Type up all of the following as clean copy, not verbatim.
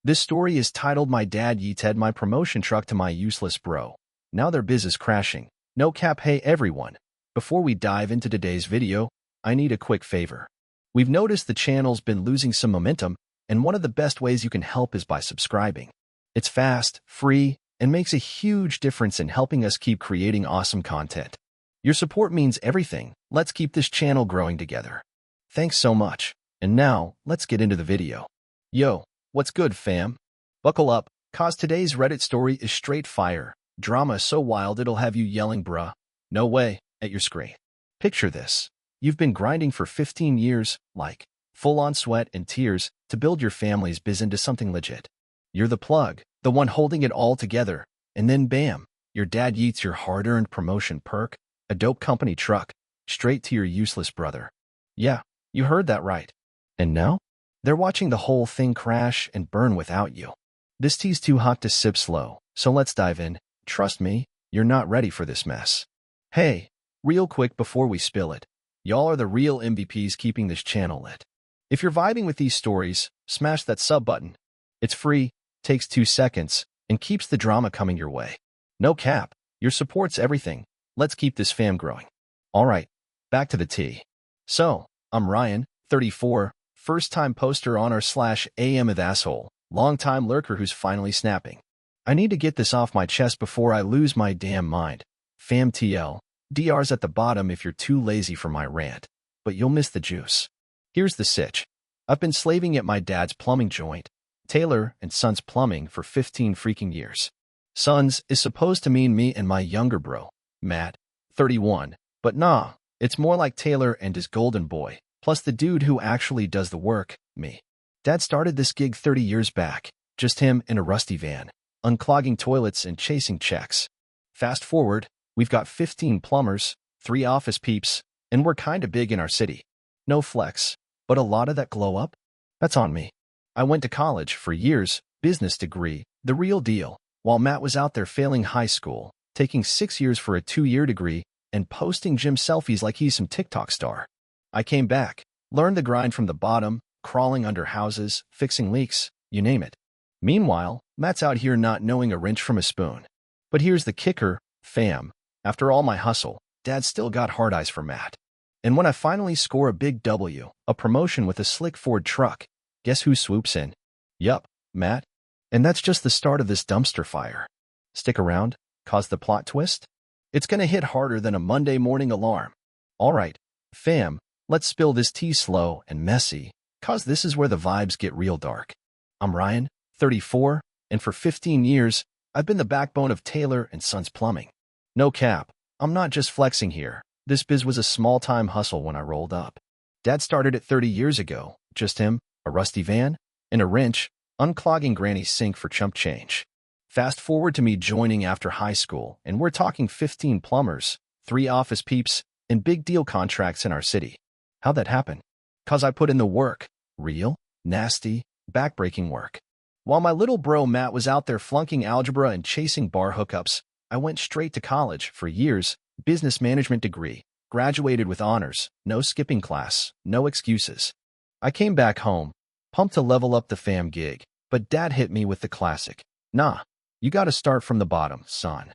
This story is titled My Dad Yeeted My Promotion Truck to My Useless Bro. Now their biz is crashing. No cap. Hey everyone. Before we dive into today's video, I need a quick favor. We've noticed the channel's been losing some momentum, and one of the best ways you can help is by subscribing. It's fast, free, and makes a huge difference in helping us keep creating awesome content. Your support means everything. Let's keep this channel growing together. Thanks so much. And now, let's get into the video. Yo, what's good, fam? Buckle up, cause today's Reddit story is straight fire. Drama so wild it'll have you yelling bruh, no way, at your screen. Picture this. You've been grinding for 15 years, like, full-on sweat and tears, to build your family's biz into something legit. You're the plug, the one holding it all together, and then bam, your dad yeets your hard-earned promotion perk, a dope company truck, straight to your useless brother. Yeah, you heard that right. And now? They're watching the whole thing crash and burn without you. This tea's too hot to sip slow, so let's dive in. Trust me, you're not ready for this mess. Hey, real quick before we spill it, y'all are the real MVPs keeping this channel lit. If you're vibing with these stories, smash that sub button. It's free, takes 2 seconds, and keeps the drama coming your way. No cap, your support's everything. Let's keep this fam growing. Alright, back to the tea. So, I'm Ryan, 34, first-time poster on r/am with asshole, long-time lurker who's finally snapping. I need to get this off my chest before I lose my damn mind. Fam TL, DR's at the bottom if you're too lazy for my rant, but you'll miss the juice. Here's the sitch. I've been slaving at my dad's plumbing joint, Taylor and Sons Plumbing, for 15 freaking years. Sons is supposed to mean me and my younger bro, Matt, 31, but nah, it's more like Taylor and his golden boy, plus the dude who actually does the work, me. Dad started this gig 30 years back, just him in a rusty van, unclogging toilets and chasing checks. Fast forward, we've got 15 plumbers, 3 office peeps, and we're kinda big in our city. No flex, but a lot of that glow up? That's on me. I went to college for years, business degree, the real deal, while Matt was out there failing high school, taking 6 years for a 2-year degree, and posting gym selfies like he's some TikTok star. I came back, learned the grind from the bottom, crawling under houses, fixing leaks, you name it. Meanwhile, Matt's out here not knowing a wrench from a spoon. But here's the kicker, fam. After all my hustle, Dad still got hard eyes for Matt. And when I finally score a big W, a promotion with a slick Ford truck, guess who swoops in? Yup, Matt. And that's just the start of this dumpster fire. Stick around, cause the plot twist? It's gonna hit harder than a Monday morning alarm. Alright, fam, let's spill this tea slow and messy, cause this is where the vibes get real dark. I'm Ryan, 34, and for 15 years, I've been the backbone of Taylor and Sons Plumbing. No cap, I'm not just flexing here. This biz was a small-time hustle when I rolled up. Dad started it 30 years ago, just him, a rusty van, and a wrench, unclogging Granny's sink for chump change. Fast forward to me joining after high school, and we're talking 15 plumbers, 3 office peeps, and big deal contracts in our city. How'd that happen? 'Cause I put in the work. Real, nasty, backbreaking work. While my little bro Matt was out there flunking algebra and chasing bar hookups, I went straight to college for years, business management degree, graduated with honors, no skipping class, no excuses. I came back home, pumped to level up the fam gig, but Dad hit me with the classic. Nah, you gotta start from the bottom, son.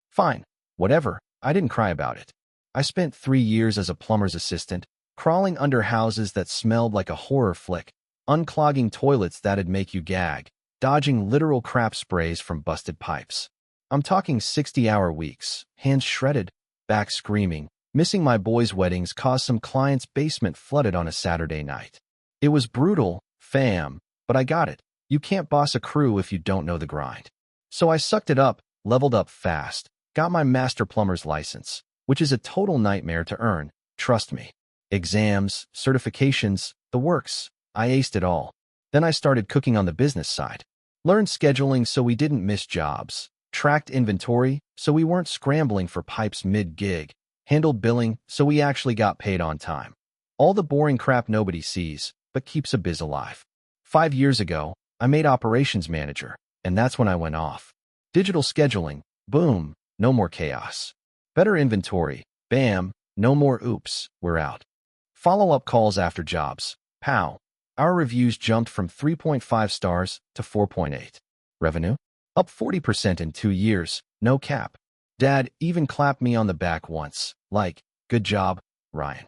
Fine, whatever, I didn't cry about it. I spent 3 years as a plumber's assistant, crawling under houses that smelled like a horror flick, unclogging toilets that'd make you gag, dodging literal crap sprays from busted pipes. I'm talking 60-hour weeks, hands shredded, back screaming, missing my boys' weddings caused some client's basement flooded on a Saturday night. It was brutal, fam, but I got it. You can't boss a crew if you don't know the grind. So I sucked it up, leveled up fast, got my master plumber's license, which is a total nightmare to earn, trust me. Exams, certifications, the works. I aced it all. Then I started cooking on the business side. Learned scheduling so we didn't miss jobs. Tracked inventory so we weren't scrambling for pipes mid-gig. Handled billing so we actually got paid on time. All the boring crap nobody sees, but keeps a biz alive. 5 years ago, I made operations manager, and that's when I went off. Digital scheduling, boom, no more chaos. Better inventory, bam, no more oops, we're out. Follow-up calls after jobs, pow. Our reviews jumped from 3.5 stars to 4.8. Revenue? Up 40% in 2 years, no cap. Dad even clapped me on the back once, like, good job, Ryan.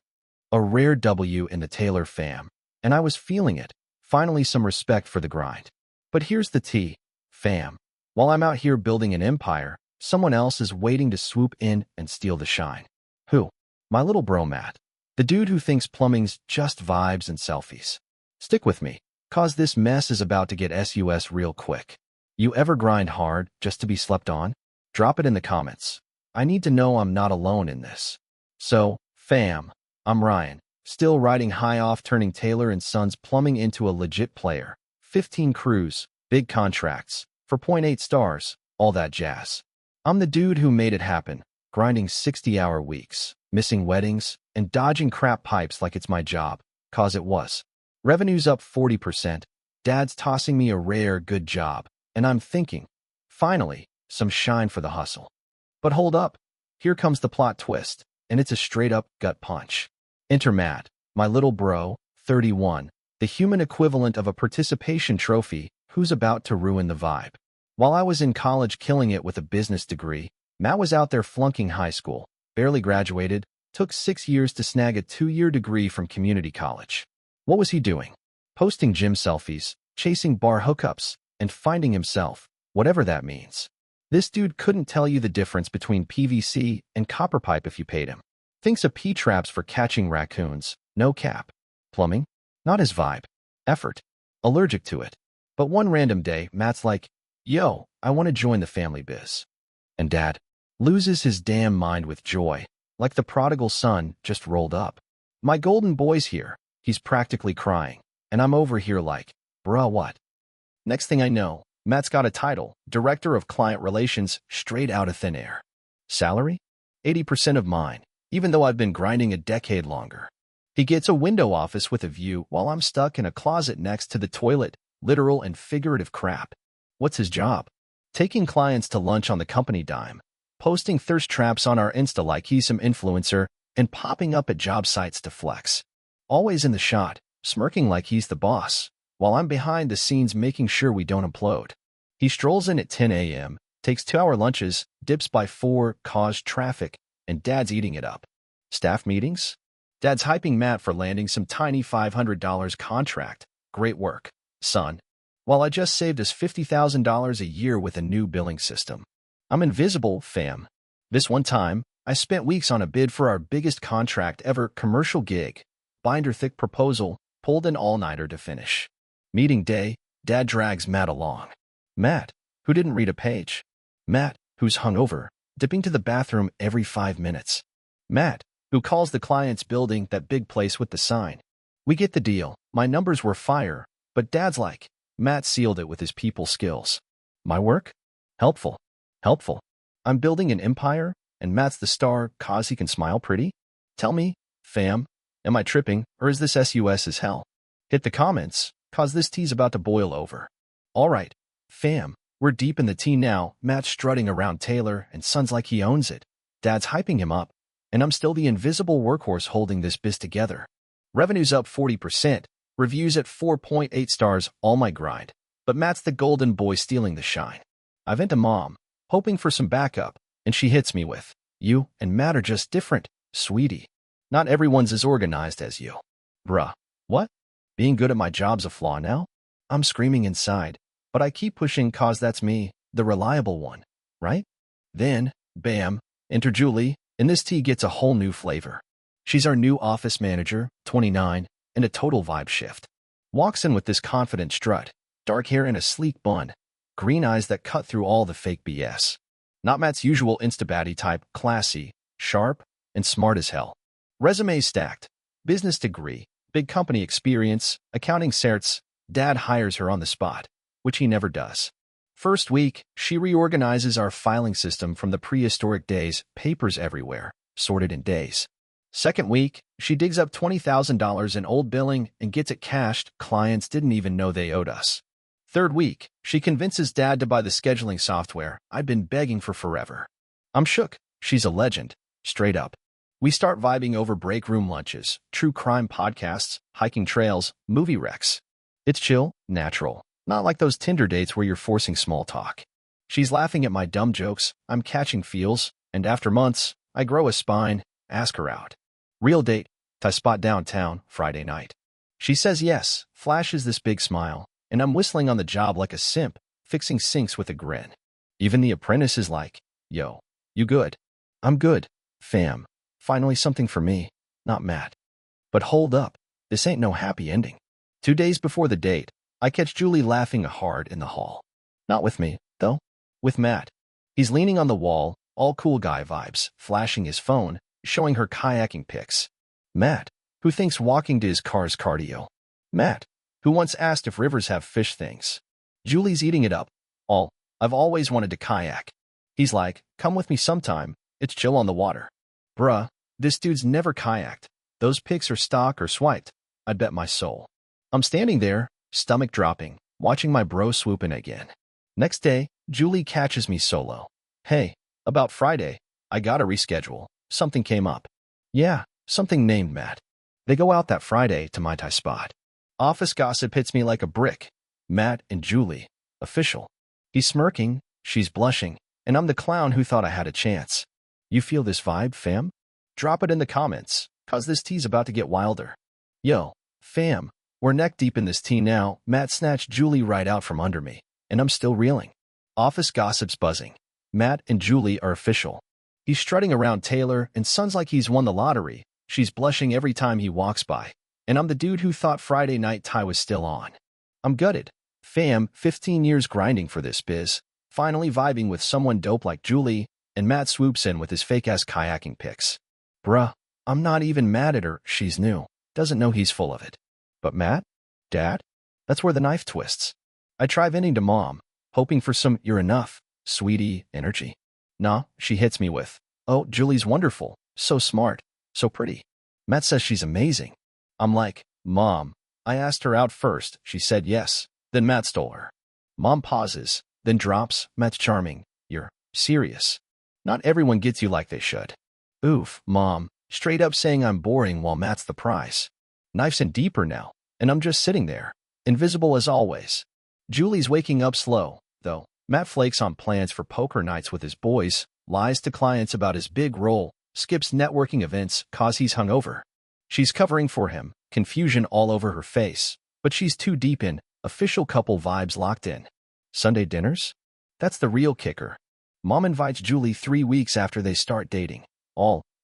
A rare W in the Taylor fam, and I was feeling it. Finally some respect for the grind. But here's the tea, fam. While I'm out here building an empire, someone else is waiting to swoop in and steal the shine. Who? My little bro Matt. The dude who thinks plumbing's just vibes and selfies. Stick with me, cause this mess is about to get sus real quick. You ever grind hard just to be slept on? Drop it in the comments. I need to know I'm not alone in this. So, fam, I'm Ryan, still riding high off turning Taylor & Sons Plumbing into a legit player. 15 crews, big contracts, 4.8 stars, all that jazz. I'm the dude who made it happen, grinding 60-hour weeks, missing weddings, and dodging crap pipes like it's my job, cause it was. Revenue's up 40%, Dad's tossing me a rare good job, and I'm thinking, finally, some shine for the hustle. But hold up, here comes the plot twist, and it's a straight-up gut punch. Enter Matt, my little bro, 31, the human equivalent of a participation trophy, who's about to ruin the vibe. While I was in college killing it with a business degree, Matt was out there flunking high school, barely graduated, took 6 years to snag a 2-year degree from community college. What was he doing? Posting gym selfies, chasing bar hookups, and finding himself, whatever that means. This dude couldn't tell you the difference between PVC and copper pipe if you paid him. Thinks of P-traps for catching raccoons, no cap. Plumbing? Not his vibe. Effort. Allergic to it. But one random day, Matt's like, yo, I want to join the family biz. And Dad loses his damn mind with joy, like the prodigal son just rolled up. My golden boy's here. He's practically crying. And I'm over here like, bruh, what? Next thing I know, Matt's got a title, Director of Client Relations, straight out of thin air. Salary? 80% of mine, even though I've been grinding a decade longer. He gets a window office with a view while I'm stuck in a closet next to the toilet, literal and figurative crap. What's his job? Taking clients to lunch on the company dime, posting thirst traps on our Insta like he's some influencer, and popping up at job sites to flex. Always in the shot, smirking like he's the boss, while I'm behind the scenes making sure we don't implode. He strolls in at 10 a.m., takes 2-hour lunches, dips by 4, caused traffic, and Dad's eating it up. Staff meetings? Dad's hyping Matt for landing some tiny $500 contract. Great work, son. While I just saved us $50,000 a year with a new billing system. I'm invisible, fam. This one time, I spent weeks on a bid for our biggest contract ever, commercial gig. Binder-thick proposal, pulled an all-nighter to finish. Meeting day, Dad drags Matt along. Matt, who didn't read a page. Matt, who's hungover, dipping to the bathroom every 5 minutes. Matt, who calls the client's building that big place with the sign. We get the deal. My numbers were fire, but Dad's like, Matt sealed it with his people skills. My work? Helpful. Helpful. I'm building an empire, and Matt's the star cause he can smile pretty? Tell me, fam, am I tripping, or is this sus as hell? Hit the comments, cause this tea's about to boil over. Alright, fam, we're deep in the tea now. Matt's strutting around Taylor and Sons like he owns it. Dad's hyping him up, and I'm still the invisible workhorse holding this biz together. Revenue's up 40%, reviews at 4.8 stars, all my grind. But Matt's the golden boy stealing the shine. I vent to Mom, hoping for some backup, and she hits me with, you and Matt are just different, sweetie. Not everyone's as organized as you. Bruh, what? Being good at my job's a flaw now? I'm screaming inside, but I keep pushing cause that's me, the reliable one, right? Then, bam, enter Julie, and this tea gets a whole new flavor. She's our new office manager, 29, and a total vibe shift. Walks in with this confident strut, dark hair and a sleek bun, green eyes that cut through all the fake BS. Not Matt's usual Insta-baddie type, classy, sharp, and smart as hell. Resume stacked, business degree, big company experience, accounting certs. Dad hires her on the spot, which he never does. First week, she reorganizes our filing system from the prehistoric days, papers everywhere, sorted in days. Second week, she digs up $20,000 in old billing and gets it cashed. Clients didn't even know they owed us. Third week, she convinces Dad to buy the scheduling software I'd been begging for forever. I'm shook. She's a legend. Straight up. We start vibing over break room lunches, true crime podcasts, hiking trails, movie recs. It's chill, natural, not like those Tinder dates where you're forcing small talk. She's laughing at my dumb jokes, I'm catching feels, and after months, I grow a spine, ask her out. Real date, I spot downtown, Friday night. She says yes, flashes this big smile, and I'm whistling on the job like a simp, fixing sinks with a grin. Even the apprentice is like, yo, you good? I'm good, fam. Finally something for me, not Matt. But hold up, this ain't no happy ending. 2 days before the date, I catch Julie laughing hard in the hall. Not with me, though. With Matt. He's leaning on the wall, all cool guy vibes, flashing his phone, showing her kayaking pics. Matt, who thinks walking to his car's cardio. Matt, who once asked if rivers have fish things. Julie's eating it up. I've always wanted to kayak. He's like, come with me sometime, it's chill on the water. Bruh, this dude's never kayaked. Those pics are stock or swiped. I'd bet my soul. I'm standing there, stomach dropping, watching my bro swoop in again. Next day, Julie catches me solo. Hey, about Friday, I gotta reschedule. Something came up. Yeah, something named Matt. They go out that Friday to my Thai spot. Office gossip hits me like a brick. Matt and Julie. Official. He's smirking, she's blushing, and I'm the clown who thought I had a chance. You feel this vibe, fam? Drop it in the comments, cause this tea's about to get wilder. Yo, fam, we're neck deep in this tea now. Matt snatched Julie right out from under me, and I'm still reeling. Office gossip's buzzing. Matt and Julie are official. He's strutting around Taylor and sounds like he's won the lottery. She's blushing every time he walks by, and I'm the dude who thought Friday night tie was still on. I'm gutted. Fam, 15 years grinding for this biz, finally vibing with someone dope like Julie, and Matt swoops in with his fake-ass kayaking pics. Bruh, I'm not even mad at her, she's new, doesn't know he's full of it. But Matt? Dad? That's where the knife twists. I try venting to Mom, hoping for some you're enough, sweetie energy. Nah, she hits me with, oh, Julie's wonderful, so smart, so pretty. Matt says she's amazing. I'm like, Mom, I asked her out first, she said yes. Then Matt stole her. Mom pauses, then drops, Matt's charming. You're serious. Not everyone gets you like they should. Oof, Mom, straight up saying I'm boring while Matt's the prize. Knife's in deeper now, and I'm just sitting there, invisible as always. Julie's waking up slow, though. Matt flakes on plans for poker nights with his boys, lies to clients about his big role, skips networking events cause he's hungover. She's covering for him, confusion all over her face, but she's too deep in, official couple vibes locked in. Sunday dinners? That's the real kicker. Mom invites Julie 3 weeks after they start dating.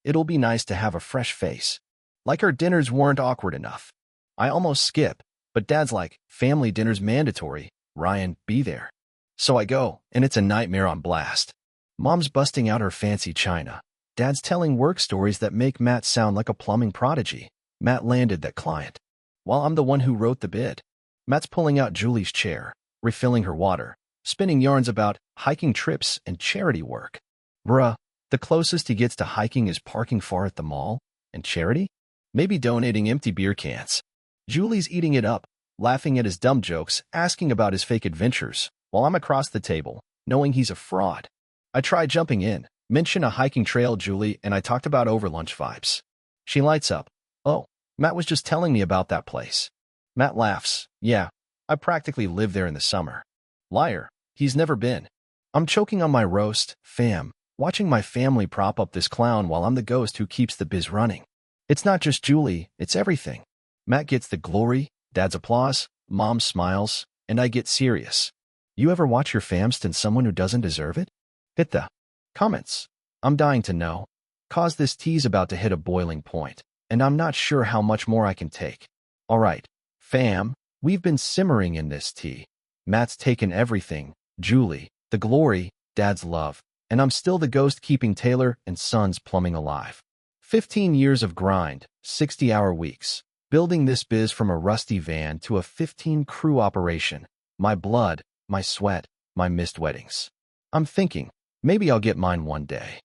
It'll be nice to have a fresh face. Like her dinners weren't awkward enough. I almost skip, but Dad's like, family dinner's mandatory. Ryan, be there. So I go, and it's a nightmare on blast. Mom's busting out her fancy china. Dad's telling work stories that make Matt sound like a plumbing prodigy. Matt landed that client, while I'm the one who wrote the bid. Matt's pulling out Julie's chair, refilling her water, spinning yarns about hiking trips and charity work. Bruh, the closest he gets to hiking is parking far at the mall, and charity? Maybe donating empty beer cans. Julie's eating it up, laughing at his dumb jokes, asking about his fake adventures, while I'm across the table, knowing he's a fraud. I try jumping in, mention a hiking trail, Julie, and I talked about over lunch vibes. She lights up. Oh, Matt was just telling me about that place. Matt laughs. Yeah, I practically live there in the summer. Liar, he's never been. I'm choking on my roast, fam, watching my family prop up this clown while I'm the ghost who keeps the biz running. It's not just Julie, it's everything. Matt gets the glory, Dad's applause, Mom smiles, and I get serious. You ever watch your fam stun someone who doesn't deserve it? Hit the comments. I'm dying to know. Cause this tea's about to hit a boiling point, and I'm not sure how much more I can take. Alright, fam, we've been simmering in this tea. Matt's taken everything, Julie, the glory, Dad's love, and I'm still the ghost keeping Taylor and Sons plumbing alive. 15 years of grind, 60-hour weeks, building this biz from a rusty van to a 15-crew operation. My blood, my sweat, my missed weddings. I'm thinking, maybe I'll get mine one day.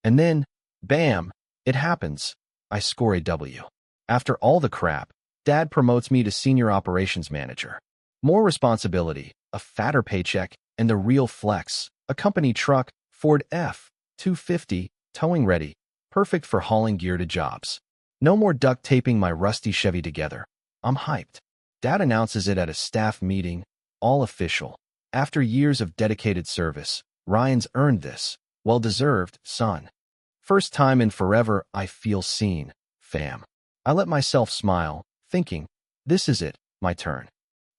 And then, bam, it happens. I score a W. After all the crap, Dad promotes me to senior operations manager. More responsibility, a fatter paycheck, and the real flex, a company truck, Ford F-250, towing ready. perfect for hauling gear to jobs. No more duct taping my rusty Chevy together. I'm hyped. Dad announces it at a staff meeting, all official. After years of dedicated service, Ryan's earned this. Well-deserved, son. First time in forever I feel seen, fam. I let myself smile, thinking, this is it, my turn.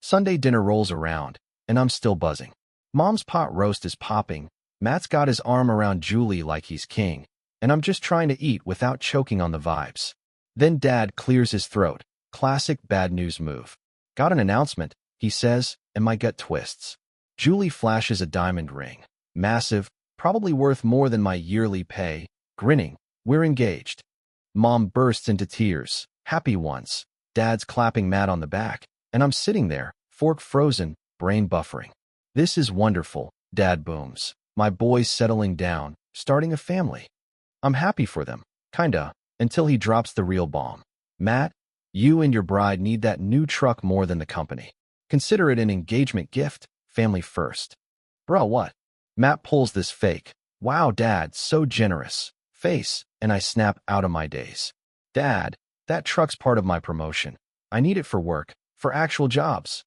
Sunday dinner rolls around, and I'm still buzzing. Mom's pot roast is popping, Matt's got his arm around Julie like he's king, and I'm just trying to eat without choking on the vibes. Then Dad clears his throat, classic bad news move. Got an announcement, he says, and my gut twists. Julie flashes a diamond ring. Massive, probably worth more than my yearly pay. Grinning, we're engaged. Mom bursts into tears, happy once. Dad's clapping Matt on the back, and I'm sitting there, fork frozen, brain buffering. This is wonderful, Dad booms. My boy's settling down, starting a family. I'm happy for them, kinda, until he drops the real bomb. Matt, you and your bride need that new truck more than the company. Consider it an engagement gift, family first. Bruh, what? Matt pulls this fake, wow, Dad, so generous, face, and I snap out of my daze. Dad, that truck's part of my promotion. I need it for work, for actual jobs.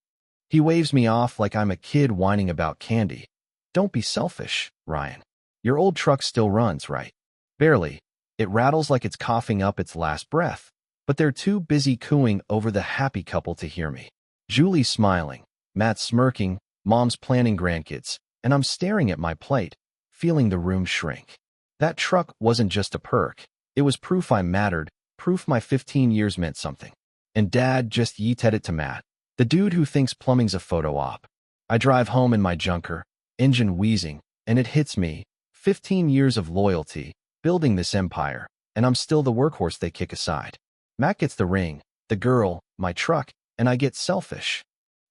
He waves me off like I'm a kid whining about candy. Don't be selfish, Ryan. Your old truck still runs, right? Barely. It rattles like it's coughing up its last breath. But they're too busy cooing over the happy couple to hear me. Julie's smiling, Matt's smirking, Mom's planning grandkids, and I'm staring at my plate, feeling the room shrink. That truck wasn't just a perk. It was proof I mattered, proof my 15 years meant something. And Dad just yeeted it to Matt, the dude who thinks plumbing's a photo op. I drive home in my junker, engine wheezing, and it hits me. 15 years of loyalty, building this empire, and I'm still the workhorse they kick aside. Matt gets the ring, the girl, my truck, and I get selfish.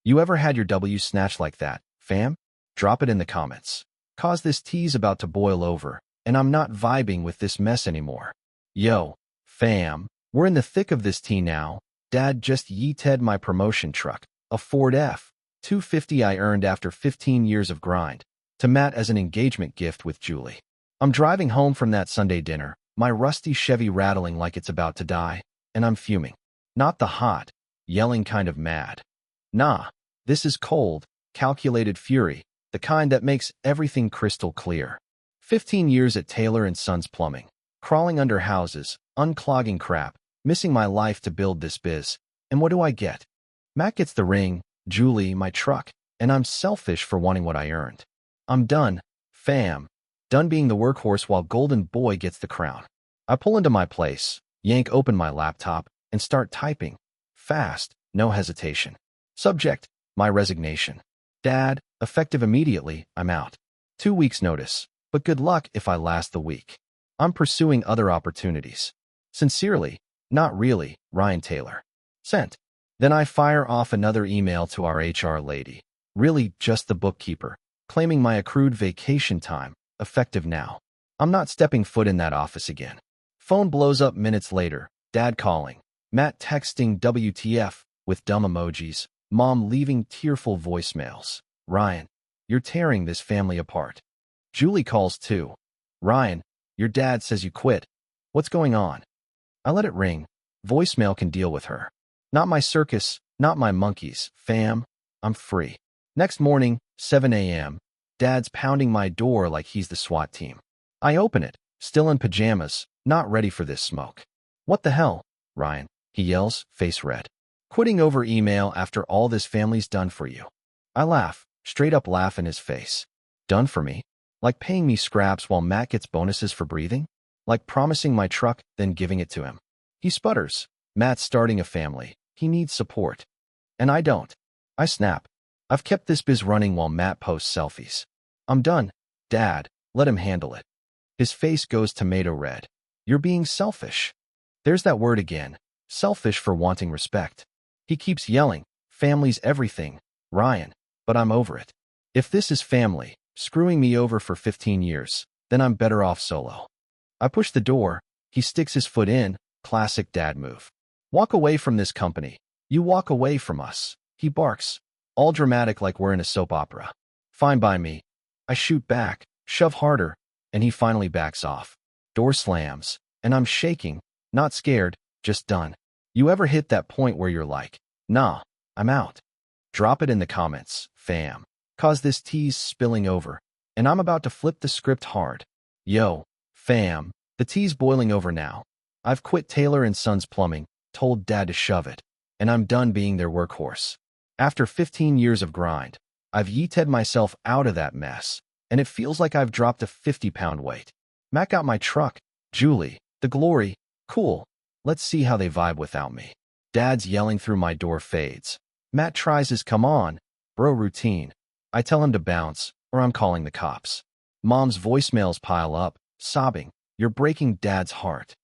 You ever had your W snatched like that, fam? Drop it in the comments. Cause this tea's about to boil over, and I'm not vibing with this mess anymore. Yo, fam, we're in the thick of this tea now. Dad just yeeted my promotion truck, a Ford F-250 I earned after 15 years of grind, to Matt as an engagement gift with Julie. I'm driving home from that Sunday dinner, my rusty Chevy rattling like it's about to die, and I'm fuming. Not the hot, yelling kind of mad. Nah, this is cold, calculated fury, the kind that makes everything crystal clear. 15 years at Taylor & Sons Plumbing, crawling under houses, unclogging crap, missing my life to build this biz, and what do I get? Matt gets the ring, Julie, my truck, and I'm selfish for wanting what I earned. I'm done, fam. Done being the workhorse while Golden Boy gets the crown. I pull into my place, yank open my laptop, and start typing. Fast, no hesitation. Subject, my resignation. Dad, effective immediately, I'm out. 2 weeks notice, but good luck if I last the week. I'm pursuing other opportunities. Sincerely, not really, Ryan Taylor. Sent. Then I fire off another email to our HR lady. Really just the bookkeeper, claiming my accrued vacation time, effective now. I'm not stepping foot in that office again. Phone blows up minutes later, Dad calling, Matt texting WTF with dumb emojis, Mom leaving tearful voicemails. Ryan, you're tearing this family apart. Julie calls too. Ryan, your dad says you quit. What's going on? I let it ring. Voicemail can deal with her. Not my circus, not my monkeys, fam. I'm free. Next morning, 7 a.m., Dad's pounding my door like he's the SWAT team. I open it, still in pajamas, not ready for this smoke. What the hell, Ryan? He yells, face red. Quitting over email after all this family's done for you. I laugh, straight up laugh in his face. Done for me? Like paying me scraps while Matt gets bonuses for breathing? Like promising my truck, then giving it to him. He sputters. Matt's starting a family. He needs support. And I don't. I snap. I've kept this biz running while Matt posts selfies. I'm done. Dad, let him handle it. His face goes tomato red. You're being selfish. There's that word again. Selfish for wanting respect. He keeps yelling, family's everything, Ryan, but I'm over it. If this is family, screwing me over for 15 years, then I'm better off solo. I push the door. He sticks his foot in, classic dad move. Walk away from this company. You walk away from us. He barks, all dramatic like we're in a soap opera. Fine by me. I shoot back, shove harder, and he finally backs off. Door slams, and I'm shaking, not scared, just done. You ever hit that point where you're like, nah, I'm out? Drop it in the comments, fam. Cause this tea's spilling over, and I'm about to flip the script hard. Yo, fam, the tea's boiling over now. I've quit Taylor & Sons Plumbing, told Dad to shove it, and I'm done being their workhorse. After 15 years of grind, I've yeeted myself out of that mess, and it feels like I've dropped a 50-pound weight. Matt got my truck, Julie, the glory, cool. Let's see how they vibe without me. Dad's yelling through my door fades. Matt tries his come on, bro routine. I tell him to bounce, or I'm calling the cops. Mom's voicemails pile up, sobbing, you're breaking Dad's heart.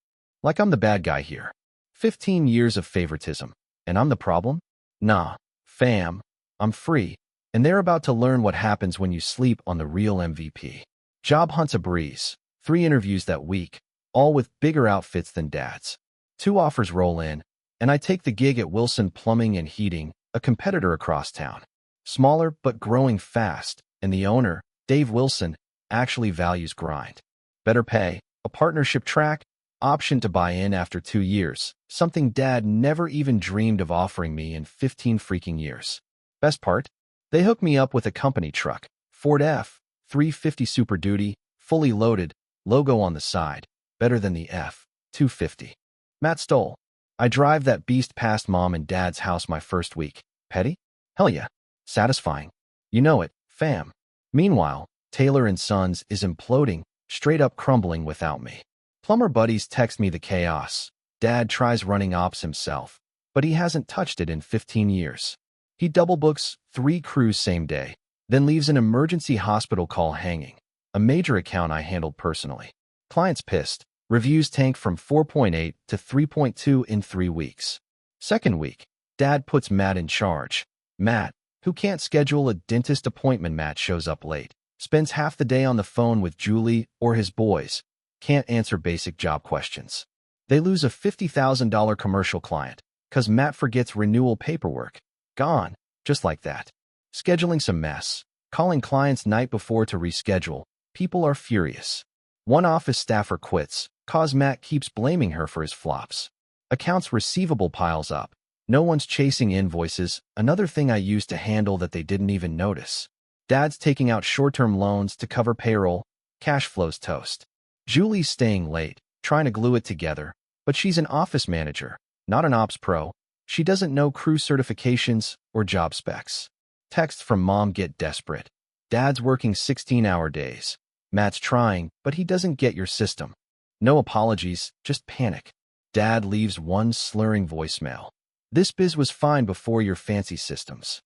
Like I'm the bad guy here. 15 years of favoritism, and I'm the problem? Nah, fam, I'm free, and they're about to learn what happens when you sleep on the real MVP. Job hunt's a breeze. 3 interviews that week, all with bigger outfits than Dad's. 2 offers roll in, and I take the gig at Wilson Plumbing and Heating, a competitor across town. Smaller but growing fast, and the owner, Dave Wilson, actually values grind. Better pay, a partnership track, option to buy in after 2 years, something Dad never even dreamed of offering me in 15 freaking years. Best part? They hooked me up with a company truck, Ford F-350 Super Duty, fully loaded, logo on the side, better than the F-250. Matt stole. I drive that beast past Mom and Dad's house my first week. Petty? Hell yeah. Satisfying. You know it, fam. Meanwhile, Taylor & Sons is imploding, straight up crumbling without me. Plumber buddies text me the chaos. Dad tries running ops himself, but he hasn't touched it in 15 years. He double books 3 crews same day, then leaves an emergency hospital call hanging. A major account I handled personally. Clients pissed. Reviews tank from 4.8 to 3.2 in 3 weeks. Second week, Dad puts Matt in charge. Matt, who can't schedule a dentist appointment, Matt shows up late, spends half the day on the phone with Julie or his boys, can't answer basic job questions. They lose a $50,000 commercial client, cause Matt forgets renewal paperwork. Gone, just like that. Scheduling's a mess. Calling clients night before to reschedule. People are furious. One office staffer quits, cause Matt keeps blaming her for his flops. Accounts receivable piles up. No one's chasing invoices, another thing I used to handle that they didn't even notice. Dad's taking out short-term loans to cover payroll. Cash flow's toast. Julie's staying late, trying to glue it together, but she's an office manager, not an ops pro. She doesn't know crew certifications or job specs. Texts from Mom get desperate. Dad's working 16-hour days. Matt's trying, but he doesn't get your system. No apologies, just panic. Dad leaves one slurring voicemail. This biz was fine before your fancy systems.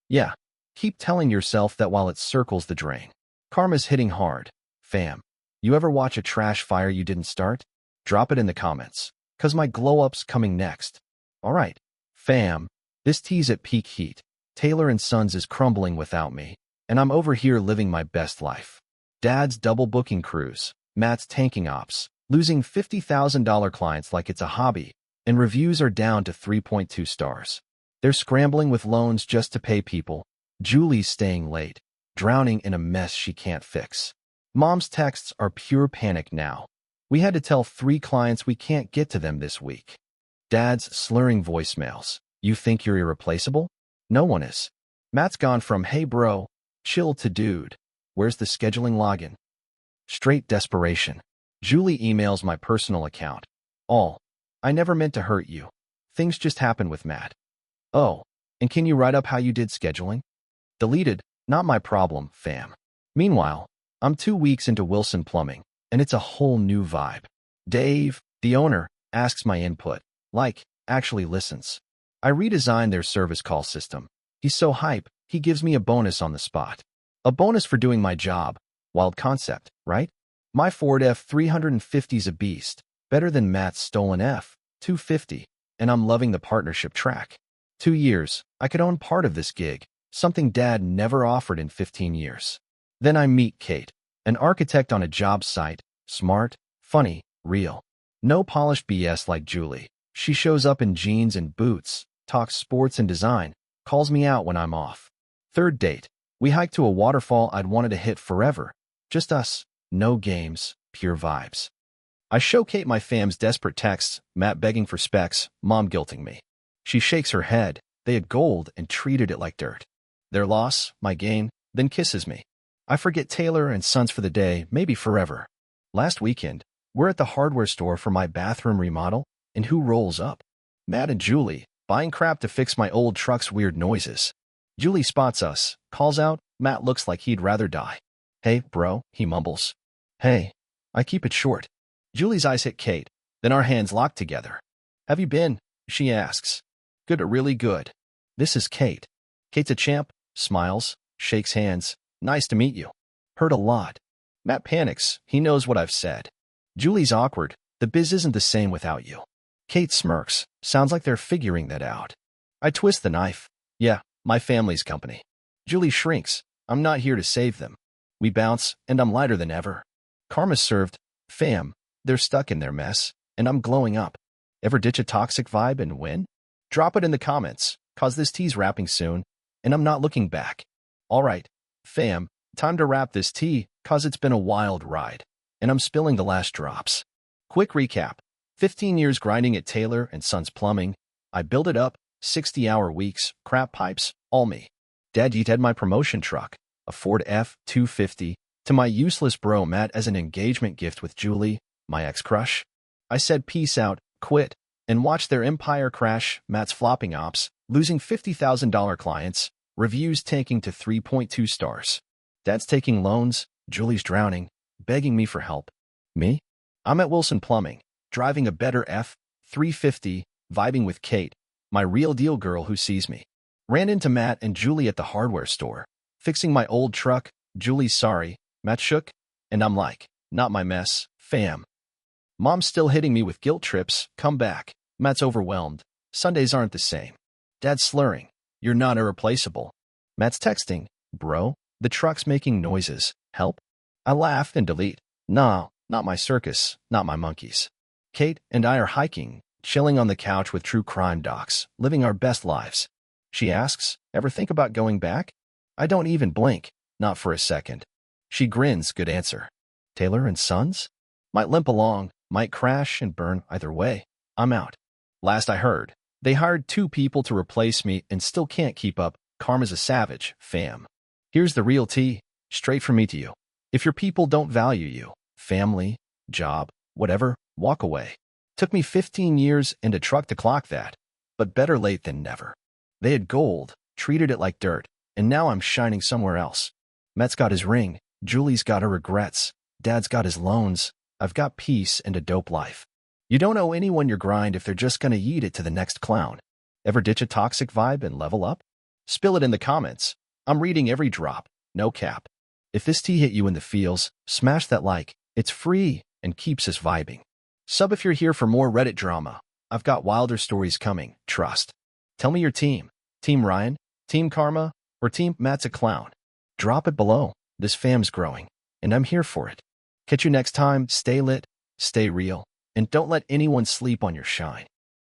Yeah, keep telling yourself that while it circles the drain. Karma's hitting hard. Fam, you ever watch a trash fire you didn't start? Drop it in the comments, cause my glow-up's coming next. Alright, fam, this tea's at peak heat. Taylor & Sons is crumbling without me, and I'm over here living my best life. Dad's double booking crews, Matt's tanking ops, losing $50,000 clients like it's a hobby, and reviews are down to 3.2 stars. They're scrambling with loans just to pay people. Julie's staying late, drowning in a mess she can't fix. Mom's texts are pure panic now. We had to tell 3 clients we can't get to them this week. Dad's slurring voicemails. You think you're irreplaceable? No one is. Matt's gone from, hey bro, chill to dude. Where's the scheduling login? Straight desperation. Julie emails my personal account. I never meant to hurt you. Things just happen with Matt. Oh, and can you write up how you did scheduling? Deleted, not my problem, fam. Meanwhile, I'm 2 weeks into Wilson Plumbing, and it's a whole new vibe. Dave, the owner, asks my input, actually listens. I redesigned their service call system. He's so hype, he gives me a bonus on the spot. A bonus for doing my job. Wild concept, right? My Ford F-350's a beast, better than Matt's stolen F-250, and I'm loving the partnership track. 2 years, I could own part of this gig, something Dad never offered in 15 years. Then I meet Kate, an architect on a job site, smart, funny, real. No polished BS like Julie. She shows up in jeans and boots, talks sports and design, calls me out when I'm off. Third date. We hiked to a waterfall I'd wanted to hit forever. Just us, no games, pure vibes. I show Kate my fam's desperate texts, Matt begging for specs, Mom guilting me. She shakes her head. They had gold and treated it like dirt. Their loss, my gain, then kisses me. I forget Taylor and Sons for the day, maybe forever. Last weekend, we're at the hardware store for my bathroom remodel, and who rolls up? Matt and Julie, buying crap to fix my old truck's weird noises. Julie spots us, calls out. Matt looks like he'd rather die. Hey, bro, he mumbles. Hey. I keep it short. Julie's eyes hit Kate, then our hands lock together. Have you been? She asks. Good, really good. This is Kate. Kate's a champ, smiles, shakes hands. Nice to meet you. Heard a lot. Matt panics. He knows what I've said. Julie's awkward. The biz isn't the same without you. Kate smirks. Sounds like they're figuring that out. I twist the knife. Yeah, my family's company. Julie shrinks. I'm not here to save them. We bounce, and I'm lighter than ever. Karma's served. Fam, they're stuck in their mess, and I'm glowing up. Ever ditch a toxic vibe and win? Drop it in the comments, cause this tea's wrapping soon, and I'm not looking back. All right, fam, time to wrap this tea, cause it's been a wild ride, and I'm spilling the last drops. Quick recap. 15 years grinding at Taylor and Sons Plumbing. I built it up, 60-hour weeks, crap pipes, all me. Dad yeeted my promotion truck, a Ford F-250, to my useless bro Matt as an engagement gift with Julie, my ex-crush. I said peace out, quit, and watched their empire crash. Matt's flopping ops, losing $50,000 clients, reviews tanking to 3.2 stars. Dad's taking loans, Julie's drowning, begging me for help. Me? I'm at Wilson Plumbing, driving a better F-350, vibing with Kate, my real deal girl who sees me. Ran into Matt and Julie at the hardware store, fixing my old truck. Julie's sorry. Matt shook, and I'm like, not my mess, fam. Mom's still hitting me with guilt trips. Come back. Matt's overwhelmed. Sundays aren't the same. Dad's slurring. You're not irreplaceable. Matt's texting. Bro, the truck's making noises. Help? I laugh and delete. Nah, not my circus, not my monkeys. Kate and I are hiking, chilling on the couch with true crime docs, living our best lives. She asks, ever think about going back? I don't even blink, not for a second. She grins, good answer. Taylor and Sons? Might limp along, might crash and burn, either way. I'm out. Last I heard, they hired 2 people to replace me and still can't keep up. Karma's a savage, fam. Here's the real tea, straight from me to you. If your people don't value you, family, job, whatever, walk away. Took me 15 years and a truck to clock that, but better late than never. They had gold, treated it like dirt, and now I'm shining somewhere else. Matt's got his ring, Julie's got her regrets, Dad's got his loans, I've got peace and a dope life. You don't owe anyone your grind if they're just gonna yeet it to the next clown. Ever ditch a toxic vibe and level up? Spill it in the comments. I'm reading every drop, no cap. If this tea hit you in the feels, smash that like, it's free and keeps us vibing. Sub if you're here for more Reddit drama. I've got wilder stories coming, trust. Tell me your team. Team Ryan, Team Karma, or Team Matt's a clown. Drop it below. This fam's growing, and I'm here for it. Catch you next time. Stay lit, stay real, and don't let anyone sleep on your shine.